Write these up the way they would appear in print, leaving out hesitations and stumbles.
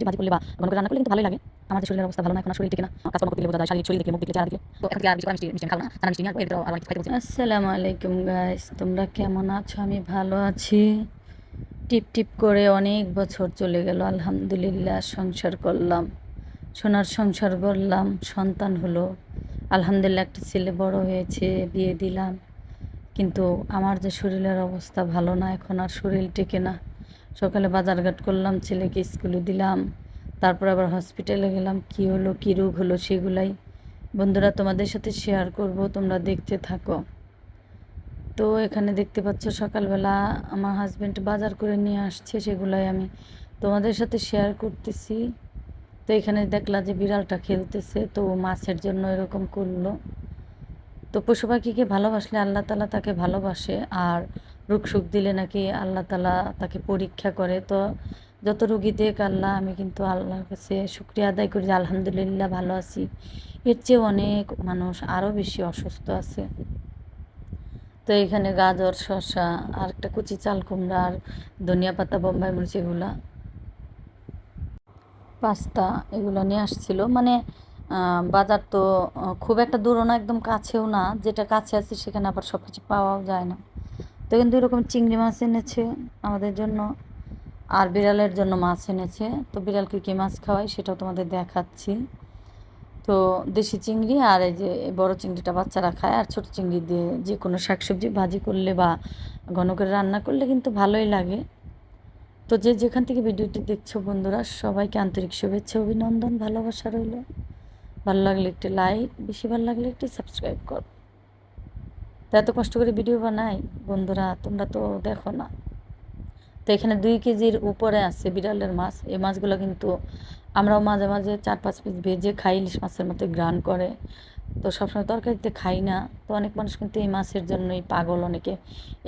যে ভাজি করলে বা ঘন করে রান্না করলে কিন্তু ভালোই লাগে। আমার যে শরীরের অবস্থা ভালো না, এখন আর শরীর থেকে না, কাজকর্ম করতে গেলে বোঝা যায়, শারীরিক শরীর দেখলে, মুখ দেখলে, চেহারা দেখলে। তো এখন থেকে আর বেশি করে মিষ্টি মিষ্টি আমি খাবো না, ছানা মিষ্টি নিয়ে আসবো, এরপর আরো অনেক কিছু খাইতে বলছি। আসসালামু আলাইকুম গাইস, তোমরা কেমন আছো? আমি ভালো আছি। টিপ টিপ করে অনেক বছর চলে গেল, আলহামদুলিল্লাহ। সংসার করলাম, সোনার সংসার করলাম, সন্তান হলো, আলহামদুলিল্লাহ। একটা ছেলে বড় হয়েছে, বিয়ে দিলাম। কিন্তু আমার যে শরীরের অবস্থা ভালো না, এখন আর শরীর টেকে না। সকালে বাজারঘাট করলাম, ছেলেকে স্কুলে দিলাম, তারপর আবার হসপিটালে গেলাম। কি হলো, কি রোগ হলো, সেগুলাই বন্ধুরা তোমাদের সাথে শেয়ার করব, তোমরা দেখতে থাকো। তো এখানে দেখতে পাচ্ছ সকালবেলা আমার হাজব্যান্ড বাজার করে নিয়ে আসছে, সেগুলাই আমি তোমাদের সাথে শেয়ার করতেছি। তো এখানে দেখলা যে বিড়ালটা খেলতেছে, তো ও মাছের জন্য এরকম করলো। তো পশু পাখিকে ভালোবাসলে আল্লাহ তালা তাকে ভালোবাসে, আর রোগ সুখ দিলে নাকি আল্লাহ তালা তাকে পরীক্ষা করে। তো যত রুগী দেখ আল্লাহ, আমি কিন্তু আল্লাহর কাছে শুক্রিয়া আদায় করি যে আলহামদুলিল্লাহ ভালো আছি। এর চেয়ে অনেক মানুষ আরও বেশি অসুস্থ আছে। তো এখানে গাজর, শসা, আর একটা কুচি চাল কুমড়া, আর ধনিয়া পাতা, বোম্বাই মরিচ, এগুলা পাস্তা, এগুলো নিয়ে আসছিল। মানে বাজার তো খুব একটা দূরও না, একদম কাছেও না। যেটা কাছে আছে সেখানে আবার সব কিছু পাওয়াও যায় না। তো কিন্তু এরকম চিংড়ি মাছ এনেছে আমাদের জন্য, আর বিড়ালের জন্য মাছ এনেছে। তো বিড়ালকে কী মাছ খাওয়াই সেটাও তোমাদের দেখাচ্ছি। তো দেশি চিংড়ি, আর এই যে বড় চিংড়িটা বাচ্চারা খায়, আর ছোট চিংড়ি দিয়ে যে কোনো শাকসবজি ভাজি করলে বা ঘন করে রান্না করলে কিন্তু ভালোই লাগে। তো যে যেখান থেকে ভিডিওটি দেখছো বন্ধুরা, সবাইকে আন্তরিক শুভেচ্ছা, অভিনন্দন, ভালোবাসা রইল। ভালো লাগলে একটি লাইক, বেশি ভালো লাগলে একটি সাবস্ক্রাইব কর। তো এত কষ্ট করে ভিডিও বানাই বন্ধুরা, তোমরা তো দেখো না। তো এখানে 2 কেজির উপরে আছে বিড়ালের মাছ। এই মাছগুলো কিন্তু আমরাও মাঝে মাঝে 4-5 পিস ভেজে খাই, ইলিশ মাছের মতো ঘ্রাণ করে। তো সবসময় তরকারিতে খাই না। তো অনেক মানুষ কিন্তু এই মাছের জন্যই পাগল, অনেকে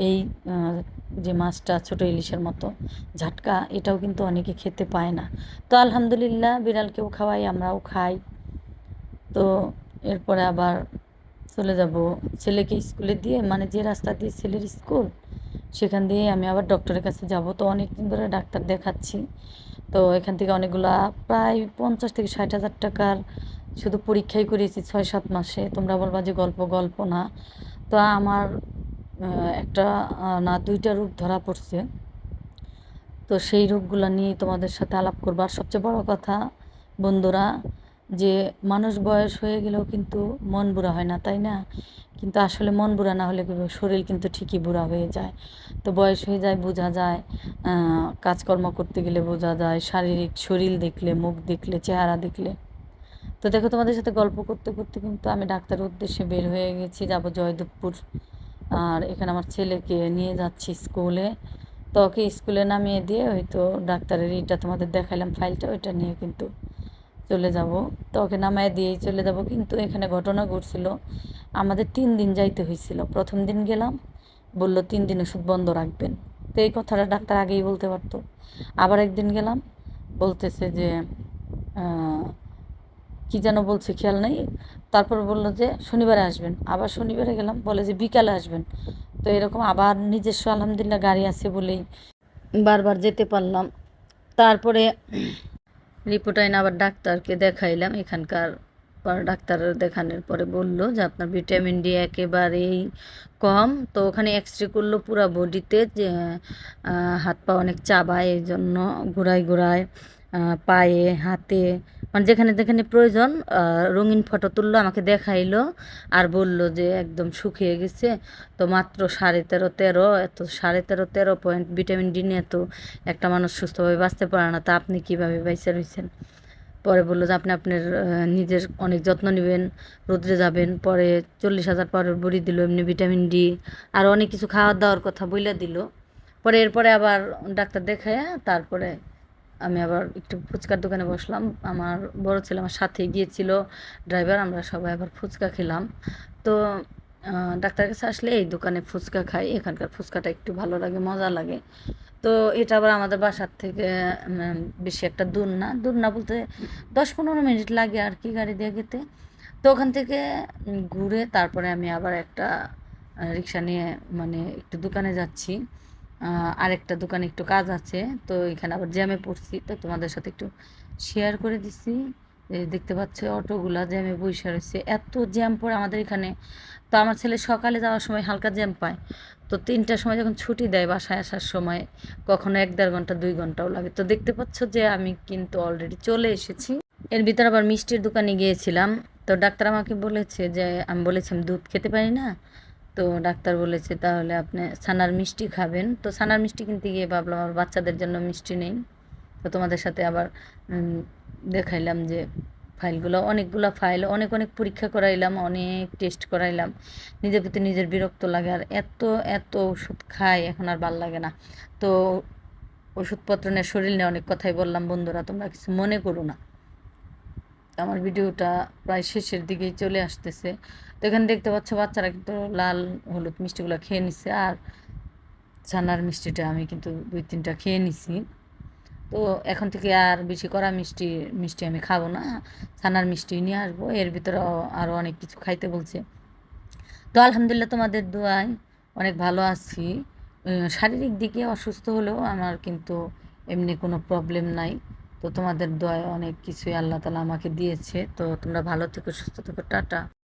এই যে মাছটা ছোট ইলিশের মতো ঝাটকা, এটাও কিন্তু অনেকে খেতে পায় না। তো আলহামদুলিল্লাহ বিড়ালকেও খাওয়াই, আমরাও খাই। তো এরপরে আবার চলে যাব ছেলেকে স্কুলে দিয়ে, মানে যে রাস্তা দিয়ে ছেলের স্কুল, সেখান দিয়ে আমি আবার ডক্টরের কাছে যাব। তো অনেক দিন ধরে ডাক্তার দেখাচ্ছি। তো এখান থেকে অনেকগুলা প্রায় 50 থেকে 60 হাজার টাকার শুধু পরীক্ষাই করিয়েছি 6-7 মাসে। তোমরা বলবা যে গল্প গল্প না। তো আমার একটা না 2টা রোগ ধরা পড়ছে। তো সেই রোগগুলো নিয়েই তোমাদের সাথে আলাপ করবো। আর সবচেয়ে বড় কথা বন্ধুরা, যে মানুষ বয়স হয়ে গেলেও কিন্তু মন বুড়া হয় না, তাই না? কিন্তু আসলে মন বুড়া না হলে শরীর কিন্তু ঠিকই বুড়া হয়ে যায়। তো বয়স হয়ে যায়, বোঝা যায়। কাজকর্ম করতে গেলে বোঝা যায়, শারীরিক শরীর দেখলে, মুখ দেখলে, চেহারা দেখলে। তো দেখো, তোমাদের সাথে গল্প করতে করতে কিন্তু আমি ডাক্তারের উদ্দেশ্যে বের হয়ে গেছি, যাব জয়দেবপুর। আর এখানে আমার ছেলেকে নিয়ে যাচ্ছি স্কুলে। তো ওকে স্কুলে নামিয়ে দিয়ে হয়তো ডাক্তারের এইটা তোমাদের দেখাইলাম ফাইলটা, ওইটা নিয়ে কিন্তু চলে যাব। তো ওকে নামিয়ে দিয়েই চলে যাব। কিন্তু এখানে ঘটনা ঘটছিল, আমাদের 3 দিন যাইতে হয়েছিল। প্রথম দিন গেলাম, বলল 3 দিন ওষুধ বন্ধ রাখবেন। তো এই কথাটা ডাক্তার আগেই বলতে পারতো। আবার একদিন গেলাম, বলতেছে যে কি যেন বলছে খেয়াল নেই। তারপর বলল যে শনিবারে আসবেন। আবার শনিবারে গেলাম, বলে যে বিকালে আসবেন। তো এরকম আবার নিজস্ব আলহামদুলিল্লাহ গাড়ি আছে বলেই বারবার যেতে পারলাম। তারপরে রিপোর্ট আইন আবার ডাক্তারকে দেখাইলাম এখানকার। পর ডাক্তার দেখানোর পরে বলল যে আপনার ভিটামিন ডি একেবারেই কম। তো ওখানে এক্স রে করলো পুরো বডিতে, যে হাত পা অনেক চাবায়, এই জন্য ঘোরায় ঘোরায় পায়ে, হাতে, মানে যেখানে যেখানে প্রয়োজন। রঙিন ফটো তুললো, আমাকে দেখাইলো, আর বলল যে একদম শুকিয়ে গেছে। তো মাত্র 13.5 এত 13.5 পয়েন্ট ভিটামিন ডি নিয়ে তো একটা মানুষ সুস্থভাবে বাঁচতে পারে না। তা আপনি কীভাবে বাইচা রয়েছেন? পরে বললো যে আপনি আপনার নিজের অনেক যত্ন নেবেন, রোদ্রে যাবেন। পরে 40,000 পাউডার বড়ি দিল, এমনি ভিটামিন ডি আর অনেক কিছু খাওয়ার দাওয়ার কথা বইলা দিল। পরে এরপরে আবার ডাক্তার দেখায়, তারপরে আমি আবার একটু ফুচকার দোকানে বসলাম। আমার বড় ছেলে আমার সাথে গিয়েছিল, ড্রাইভার, আমরা সবাই আবার ফুচকা খেলাম। তো ডাক্তারের কাছে আসলে এই দোকানে ফুচকা খাই, এখানকার ফুচকাটা একটু ভালো লাগে, মজা লাগে। তো এটা আবার আমাদের বাসার থেকে বেশি একটা দূর না, দূর না বলতে 10-15 মিনিট লাগে আর কি গাড়ি দিয়ে যেতে। তো ওখান থেকে ঘুরে তারপরে আমি আবার একটা রিক্সা নিয়ে মানে একটু দোকানে যাচ্ছি। আরেকটা দোকানে একটু কাজ আছে, তো এখানে আবার জ্যামে পড়ছি, তো তোমাদের সাথে একটু শেয়ার করে দিছি। এই দেখতে পাচ্ছ অটোগুলা জ্যামে বসে রয়েছে, এত জ্যাম পড়ে আমাদের এখানে। তো আমার ছেলে সকালে যাওয়ার সময় হালকা জ্যাম পায়, তো 3টার সময় যখন ছুটি দেয় বাসায় আসার সময় কখনো 1-1.5 ঘন্টা 2 ঘন্টাও লাগে। তো দেখতে পাচ্ছ যে আমি কিন্তু অলরেডি চলে এসেছি। এর ভিতর আবার মিষ্টির দোকানে গিয়েছিলাম, তো ডাক্তার আমাকে বলেছে যে, আমি বলেছি আমি দুধ খেতে পারি না, তো ডাক্তার বলেছে তাহলে আপনি ছানার মিষ্টি খাবেন। তো ছানার মিষ্টি কিনতে গিয়ে ভাবলাম আমার বাচ্চাদের জন্য মিষ্টি নেই। তো তোমাদের সাথে আবার দেখাইলাম যে ফাইলগুলো, অনেকগুলো ফাইল, অনেক অনেক পরীক্ষা করাইলাম, অনেক টেস্ট করাইলাম। নিজের প্রতি নিজের বিরক্ত লাগে, আর এত এত ওষুধ খাই এখন আর ভাল লাগে না। তো ওষুধপত্র নিয়ে শরীর নিয়ে অনেক কথাই বললাম, বন্ধুরা তোমরা কিছু মনে করো না। আমার ভিডিওটা প্রায় শেষের দিকেই চলে আসতেছে। তো এখানে দেখতে পাচ্ছ বাচ্চারা কিন্তু লাল হলুদ মিষ্টিগুলো খেয়ে নিচ্ছে, আর ছানার মিষ্টিটা আমি কিন্তু 2-3টা খেয়ে নিছি। তো এখন থেকে আর বেশি কড়া মিষ্টি মিষ্টি আমি খাবো না, ছানার মিষ্টি নিয়ে আসবো। এর ভিতরে আরও অনেক কিছু খাইতে বলছে। তো আলহামদুলিল্লাহ তোমাদের দোয়ায় অনেক ভালো আছি। শারীরিক দিকে অসুস্থ হলেও আমার কিন্তু এমনি কোনো প্রবলেম নাই। তো তোমাদের দোয়ায় অনেক কিছুই আল্লাহ তাআলা আমাকে দিয়েছে। তো তোমরা ভালো থেকো, সুস্থ থেকো, টাটা।